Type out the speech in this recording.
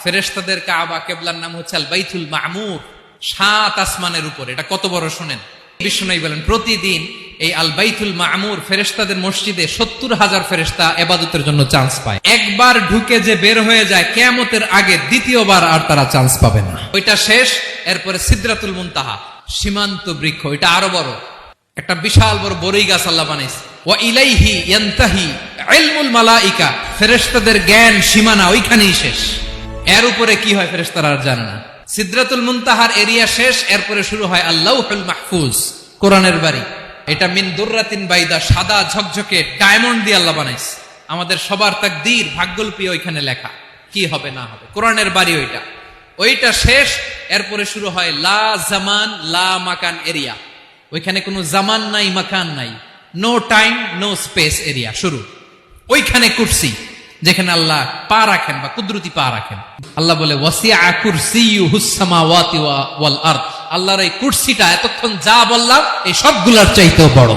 ফেরেশতাদের কাবা, কিবলার নাম হচ্ছে আল বাইতুল মামুর, 7 আসমানের উপরে। এটা কত বড় শুনেন। বিষ্ণু বলেন প্রতিদিন এই আল বাইতুল মামুর ফেরেশতাদের মসজিদে 70,000 ফেরেশতা ইবাদতের জন্য চান্স পায়। একবার ঢুকে যে বের হয়ে যায় কিয়ামতের আগে দ্বিতীয়বার আর তারা চান্স পাবে না। ওইটা শেষ। এরপরে সিদরাতুল মুনতাহা, সীমান্ত বৃক্ষ, এটা আরো বড় একটা বিশাল বড় বরই গাছ আল্লাহ বানাইছে। ওয়া ইলাইহি ইয়ানতাহি ইলমুল মালাইকা, ফেরেশতাদের জ্ঞান সীমানা ওইখানেই শেষ। এর উপরে কি হয় ফেরেশতারা আর জানে না। সিদরাতুল মুনতাহার এরিয়া শেষ, এরপরে শুরু হয় আল্লাহুল মাহফুজ, কোরআনের বাড়ি। এটা মিন দুররাতিন বাইদা, সাদা ঝকঝকে ডায়মন্ড দিয়ে আল্লাহ বানাইছে। আমাদের সবার তাকদীর, ভাগ্যলিপি ওইখানে লেখা, কি হবে না হবে। কোরআনের বাড়ি ওইটা। ওইটা শেষ, এরপরে শুরু হয় লা জামান লা মাকান এরিয়া। ওইখানে কোনো জামান নাই, মাকান নাই, no time no space area শুরু। ওইখানে কুরসি, যেখানে আল্লাহ পা রাখেন বা কুদরতি পা রাখেন। আল্লাহ বলে ওয়াসিআ কুরসিয়ুহুস সামাওয়াতি ওয়াল আরদ, আল্লাহর এই কুরসিটা এতক্ষণ যা বললাম এই সবগুলোর চাইতেও বড়।